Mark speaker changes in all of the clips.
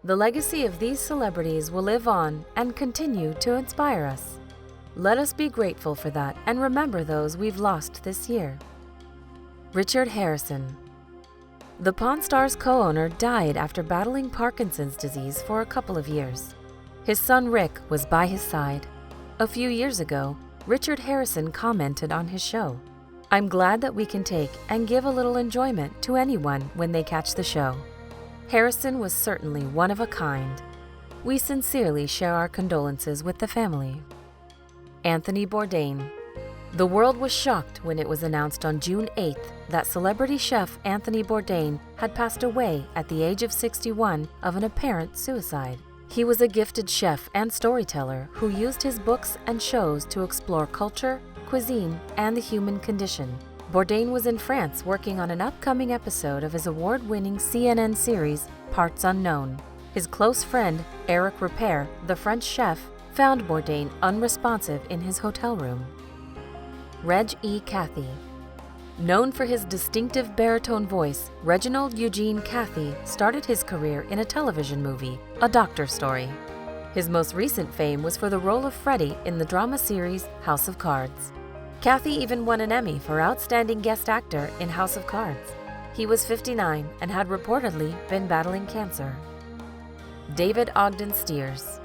Speaker 1: The legacy of these celebrities will live on and continue to inspire us. Let us be grateful for that and remember those we've lost this year. Richard Harrison. The Pawn Stars co-owner died after battling Parkinson's disease for a couple of years. His son Rick was by his side. A few years ago, Richard Harrison commented on his show, "I'm glad that we can take and give a little enjoyment to anyone when they catch the show." Harrison was certainly one of a kind. We sincerely share our condolences with the family. Anthony Bourdain. The world was shocked when it was announced on June 8th that celebrity chef Anthony Bourdain had passed away at the age of 61 of an apparent suicide. He was a gifted chef and storyteller who used his books and shows to explore culture, cuisine, and the human condition. Bourdain was in France working on an upcoming episode of his award-winning CNN series, Parts Unknown. His close friend, Eric Ripert, the French chef, found Bourdain unresponsive in his hotel room. Reg E. Cathey. Known for his distinctive baritone voice, Reginald Eugene Cathey started his career in a television movie, A Doctor Story. His most recent fame was for the role of Freddie in the drama series House of Cards. Cathey even won an Emmy for Outstanding Guest Actor in House of Cards. He was 59 and had reportedly been battling cancer. David Ogden Stiers.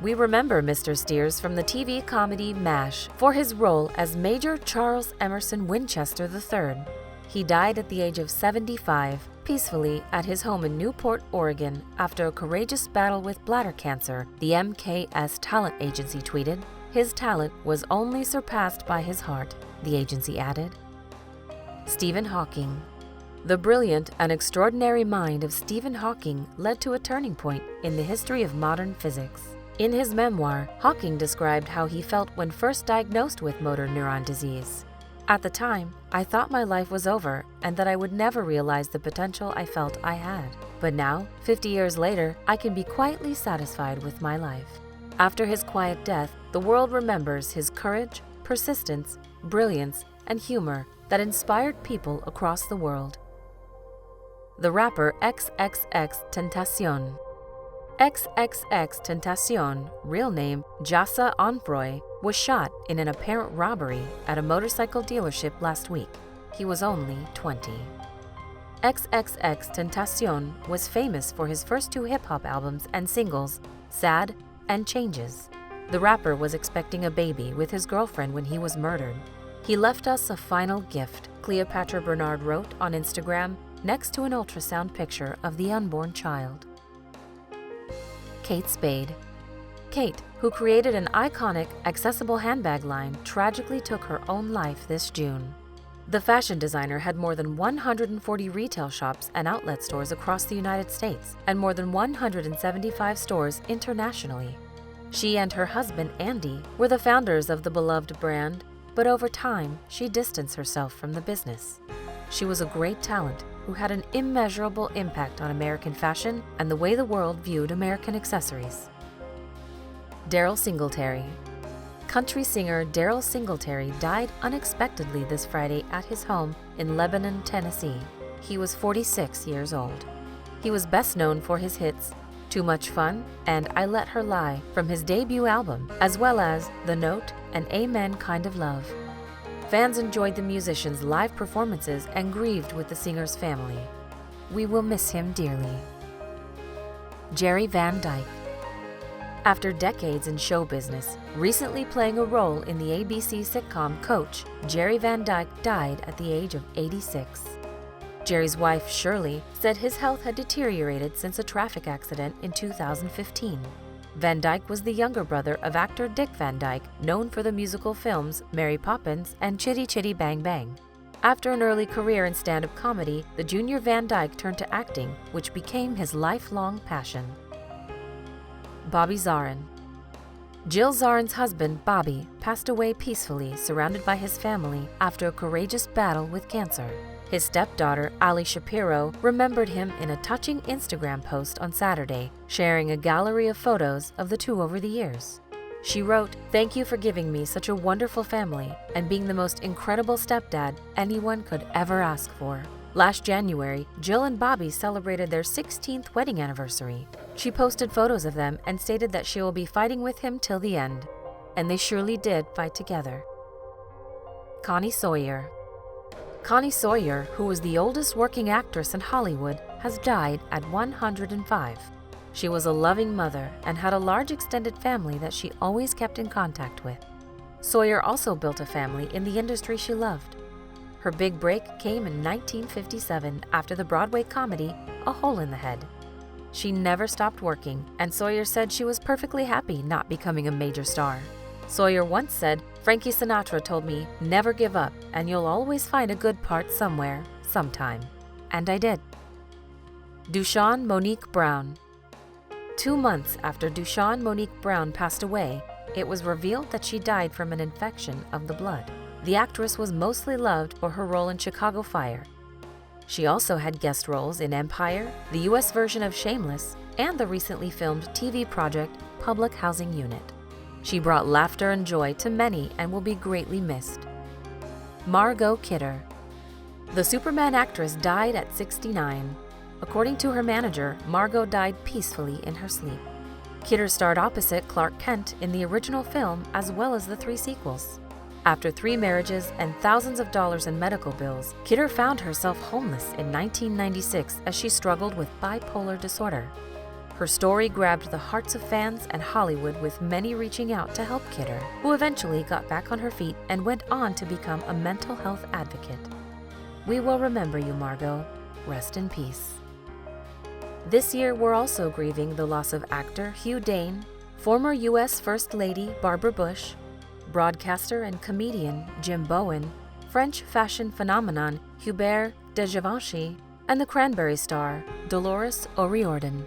Speaker 1: We remember Mr. Stiers from the TV comedy MASH for his role as Major Charles Emerson Winchester III. He died at the age of 75, peacefully at his home in Newport, Oregon, after a courageous battle with bladder cancer, the MKS Talent Agency tweeted. His talent was only surpassed by his heart, the agency added. Stephen Hawking. The brilliant and extraordinary mind of Stephen Hawking led to a turning point in the history of modern physics. In his memoir, Hawking described how he felt when first diagnosed with motor neuron disease. At the time, I thought my life was over and that I would never realize the potential I felt I had. But now, 50 years later, I can be quietly satisfied with my life. After his quiet death, the world remembers his courage, persistence, brilliance, and humor that inspired people across the world. The rapper XXXTentacion. XXXTentacion, real name Jassa Onfroy, was shot in an apparent robbery at a motorcycle dealership last week. He was only 20. XXXTentacion was famous for his first two hip-hop albums and singles, Sad and Changes. The rapper was expecting a baby with his girlfriend when he was murdered. He left us a final gift, Cleopatra Bernard wrote on Instagram, next to an ultrasound picture of the unborn child. Kate Spade. Kate, who created an iconic, accessible handbag line, tragically took her own life this June. The fashion designer had more than 140 retail shops and outlet stores across the United States and more than 175 stores internationally. She and her husband, Andy, were the founders of the beloved brand, but over time, she distanced herself from the business. She was a great talent who had an immeasurable impact on American fashion and the way the world viewed American accessories. Daryle Singletary. Country singer Daryle Singletary died unexpectedly this Friday at his home in Lebanon, Tennessee. He was 46 years old. He was best known for his hits Too Much Fun and I Let Her Lie from his debut album, as well as The Note and Amen Kind of Love. Fans enjoyed the musician's live performances and grieved with the singer's family. We will miss him dearly. Jerry Van Dyke. After decades in show business, recently playing a role in the ABC sitcom Coach, Jerry Van Dyke died at the age of 86. Jerry's wife, Shirley, said his health had deteriorated since a traffic accident in 2015. Van Dyke was the younger brother of actor Dick Van Dyke, known for the musical films Mary Poppins and Chitty Chitty Bang Bang. After an early career in stand-up comedy, the junior Van Dyke turned to acting, which became his lifelong passion. Bobby Zarin. Jill Zarin's husband, Bobby, passed away peacefully, surrounded by his family after a courageous battle with cancer. His stepdaughter, Ali Shapiro, remembered him in a touching Instagram post on Saturday, sharing a gallery of photos of the two over the years. She wrote, "Thank you for giving me such a wonderful family and being the most incredible stepdad anyone could ever ask for. Last January, Jill and Bobby celebrated their 16th wedding anniversary. She posted photos of them and stated that she will be fighting with him till the end. And they surely did fight together. Connie Sawyer. Connie Sawyer, who was the oldest working actress in Hollywood, has died at 105. She was a loving mother and had a large extended family that she always kept in contact with. Sawyer also built a family in the industry she loved. Her big break came in 1957 after the Broadway comedy A Hole in the Head. She never stopped working, and Sawyer said she was perfectly happy not becoming a major star. Sawyer once said, "Frankie Sinatra told me, never give up, and you'll always find a good part somewhere, sometime." And I did. Dushon Monique Brown. 2 months after Dushon Monique Brown passed away, it was revealed that she died from an infection of the blood. The actress was mostly loved for her role in Chicago Fire. She also had guest roles in Empire, the U.S. version of Shameless, and the recently filmed TV project Public Housing Unit. She brought laughter and joy to many and will be greatly missed. Margot Kidder. The Superman actress died at 69. According to her manager, Margot died peacefully in her sleep. Kidder starred opposite Clark Kent in the original film as well as the 3 sequels. After 3 marriages and thousands of dollars in medical bills, Kidder found herself homeless in 1996 as she struggled with bipolar disorder. Her story grabbed the hearts of fans and Hollywood, with many reaching out to help Kidder, who eventually got back on her feet and went on to become a mental health advocate. We will remember you, Margot. Rest in peace. This year, we're also grieving the loss of actor Hugh Dane, former U.S. First Lady Barbara Bush, broadcaster and comedian Jim Bowen, French fashion phenomenon Hubert de Givenchy, and the Cranberry star Dolores O'Riordan.